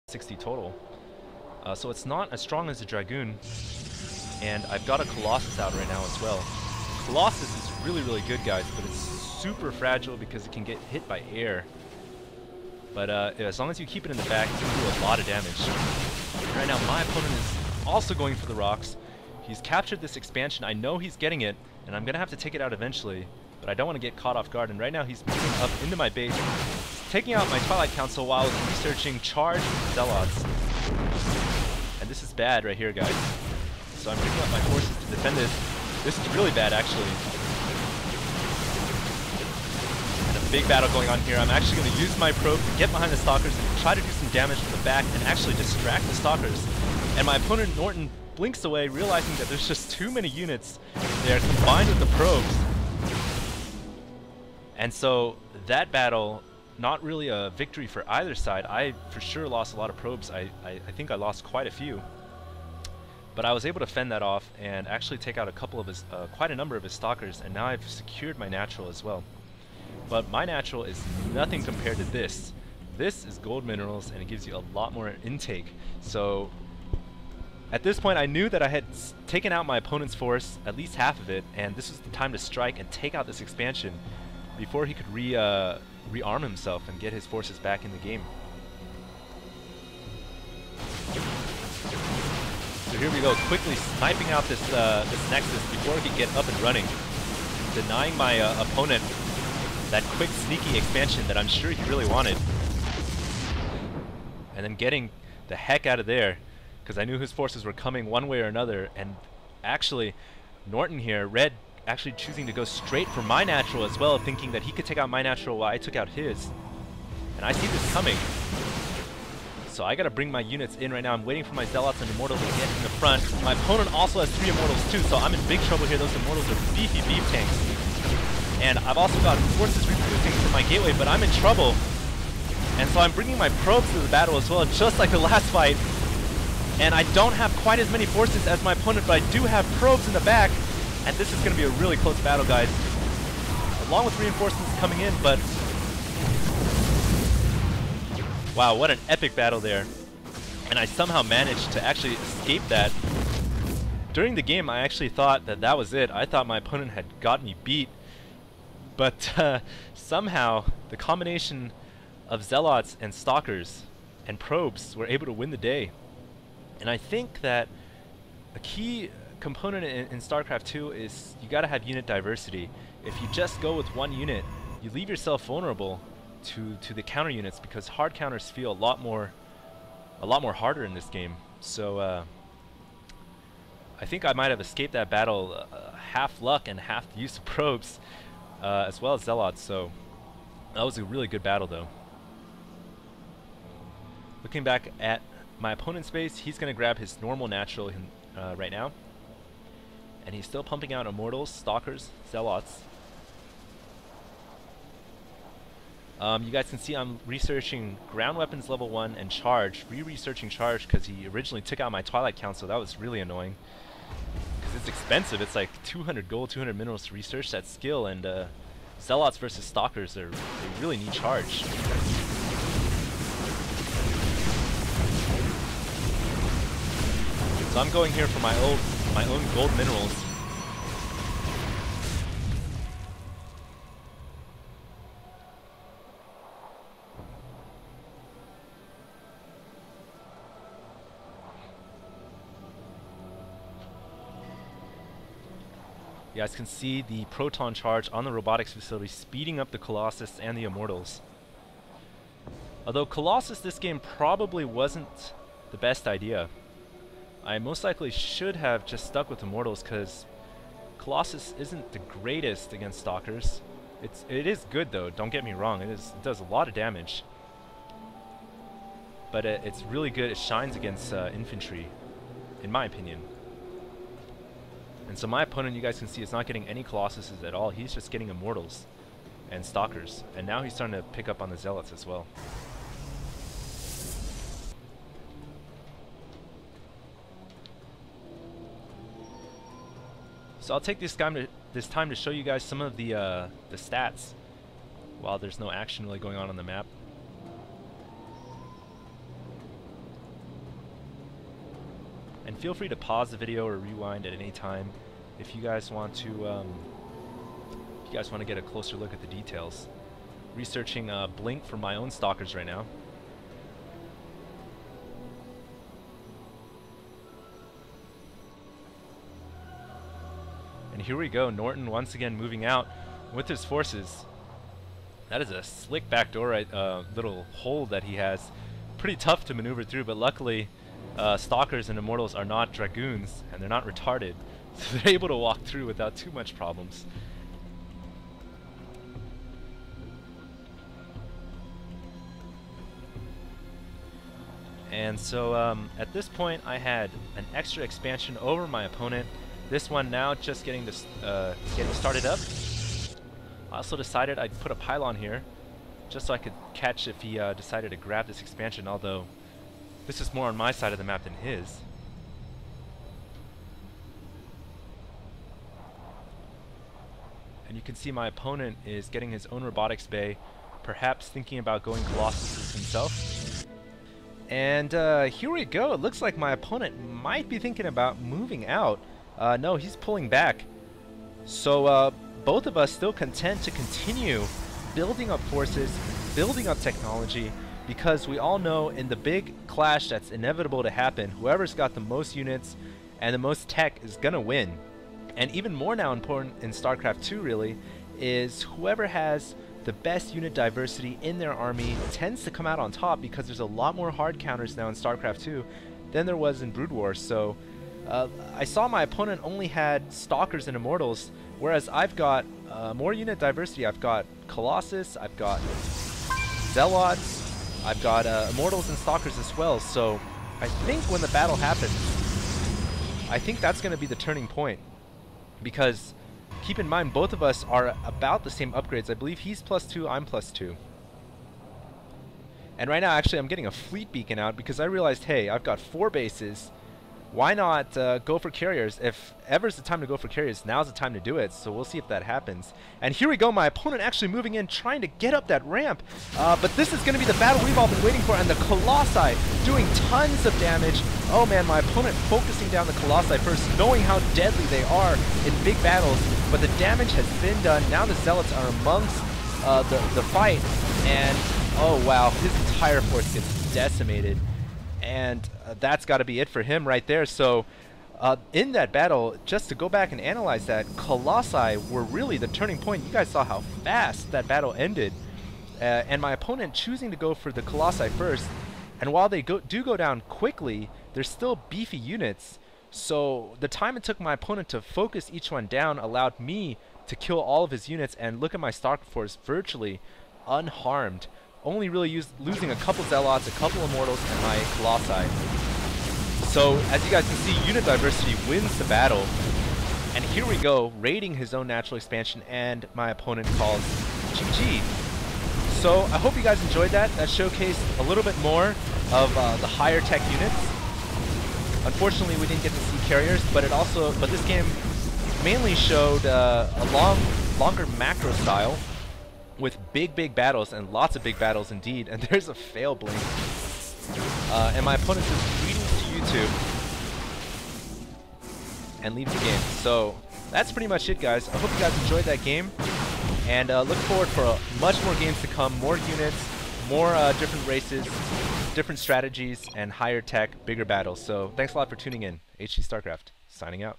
60 total. So it's not as strong as a Dragoon, and I've got a Colossus out right now as well. Colossus is really good, guys, but it's super fragile because it can get hit by air. But as long as you keep it in the back, it can do a lot of damage. Right now, my opponent is also going for the rocks. He's captured this expansion. I know he's getting it, and I'm going to have to take it out eventually, but I don't want to get caught off guard. And right now, he's moving up into my base, taking out my Twilight Council while researching charge zealots. And this is bad right here, guys. So I'm bringing up my forces to defend this. This is really bad, actually. And a big battle going on here. I'm actually going to use my probe to get behind the Stalkers and try to do some damage from the back and actually distract the Stalkers. And my opponent, Norton, blinks away, realizing that there's just too many units there combined with the probes. And so that battle, not really a victory for either side. I for sure lost a lot of probes. I think I lost quite a few. But I was able to fend that off and actually take out a couple of his, quite a number of his Stalkers, and now I've secured my natural as well. But my natural is nothing compared to this. This is gold minerals, and it gives you a lot more intake. So at this point, I knew that I had taken out my opponent's force, at least half of it, and this was the time to strike and take out this expansion before he could rearm himself and get his forces back in the game. So here we go, quickly sniping out this this Nexus before he could get up and running, denying my opponent that quick sneaky expansion that I'm sure he really wanted, and then getting the heck out of there because I knew his forces were coming one way or another. And actually, Norton here, Red, actually choosing to go straight for my natural as well, thinking that he could take out my natural while I took out his. And I see this coming. So I gotta bring my units in right now. I'm waiting for my Zealots and Immortals to get in the front. My opponent also has 3 Immortals too, so I'm in big trouble here. Those Immortals are beefy beef tanks. And I've also got forces reproducing from my gateway, but I'm in trouble. And so I'm bringing my probes to the battle as well, just like the last fight. And I don't have quite as many forces as my opponent, but I do have probes in the back. And this is going to be a really close battle, guys. Along with reinforcements coming in, but wow, what an epic battle there. And I somehow managed to actually escape that. During the game, I actually thought that that was it. I thought my opponent had got me beat. But somehow, the combination of Zealots and Stalkers and probes were able to win the day. And I think that a key component in StarCraft 2 is you gotta have unit diversity. If you just go with one unit, you leave yourself vulnerable to the counter units, because hard counters feel a lot more harder in this game. So I think I might have escaped that battle half luck and half the use of probes, as well as Zealots. So that was a really good battle, though. Looking back at my opponent's base, he's gonna grab his normal natural right now. And he's still pumping out Immortals, Stalkers, Zealots. You guys can see I'm researching Ground Weapons level 1 and Charge. Researching Charge because he originally took out my Twilight Council. That was really annoying. Because it's expensive. It's like 200 gold, 200 minerals to research that skill. And Zealots versus Stalkers, they really need Charge. So I'm going here for my own gold minerals. You guys can see the proton charge on the robotics facility speeding up the Colossus and the Immortals. Although Colossus this game probably wasn't the best idea. I most likely should have just stuck with Immortals, because Colossus isn't the greatest against Stalkers. It is good though, don't get me wrong, it does a lot of damage. But it's really good, it shines against infantry, in my opinion. And so my opponent, you guys can see, is not getting any Colossuses at all, he's just getting Immortals and Stalkers. And now he's starting to pick up on the Zealots as well. So I'll take this time to show you guys some of the stats while there's no action really going on the map. And feel free to pause the video or rewind at any time if you guys want to get a closer look at the details. Researching Blink for my own stalkers right now. And here we go, Norton once again moving out with his forces. That is a slick backdoor little hole that he has. Pretty tough to maneuver through, but luckily Stalkers and Immortals are not Dragoons, and they're not retarded, so they're able to walk through without too much problems. And so at this point I had an extra expansion over my opponent. This one now just getting started up. I also decided I'd put a pylon here just so I could catch if he decided to grab this expansion, although this is more on my side of the map than his. And you can see my opponent is getting his own robotics bay, perhaps thinking about going Colossus himself. And here we go. It looks like my opponent might be thinking about moving out. No, he's pulling back. So both of us still content to continue building up forces, building up technology, because we all know in the big clash that's inevitable to happen, whoever's got the most units and the most tech is gonna win. And even more now important in StarCraft 2 really, is whoever has the best unit diversity in their army tends to come out on top, because there's a lot more hard counters now in StarCraft 2 than there was in Brood War. So I saw my opponent only had Stalkers and Immortals, whereas I've got more unit diversity. I've got Colossus, I've got Zealots, I've got Immortals and Stalkers as well. So I think when the battle happens, I think that's going to be the turning point. Because keep in mind, both of us are about the same upgrades. I believe he's +2, I'm +2. And right now, actually, I'm getting a fleet beacon out because I realized, hey, I've got 4 bases. Why not go for carriers? If ever's the time to go for carriers, now's the time to do it. So we'll see if that happens. And here we go, my opponent actually moving in, trying to get up that ramp. But this is going to be the battle we've all been waiting for, and the Colossi doing tons of damage. Oh man, my opponent focusing down the Colossi first, knowing how deadly they are in big battles. But the damage has been done. Now the Zealots are amongst the fight. And oh wow, his entire force gets decimated. And that's got to be it for him right there. So in that battle, just to go back and analyze that, Colossi were really the turning point. You guys saw how fast that battle ended. And my opponent choosing to go for the Colossi first. And while they do go down quickly, they're still beefy units. So the time it took my opponent to focus each one down allowed me to kill all of his units and look at my Stark force virtually unharmed. Only really losing a couple Zealots, a couple Immortals, and my Colossi. So, as you guys can see, unit diversity wins the battle. And here we go, raiding his own natural expansion, and my opponent calls GG. So, I hope you guys enjoyed that. That showcased a little bit more of the higher tech units. Unfortunately, we didn't get to see carriers, but this game mainly showed a longer macro style, with big battles, and lots of big battles indeed. And there's a fail blink. And my opponent says greetings to YouTube and leaves the game. So that's pretty much it, guys. I hope you guys enjoyed that game, and look forward for much more games to come, more units, more different races, different strategies, and higher tech, bigger battles. So thanks a lot for tuning in. HG Starcraft, signing out.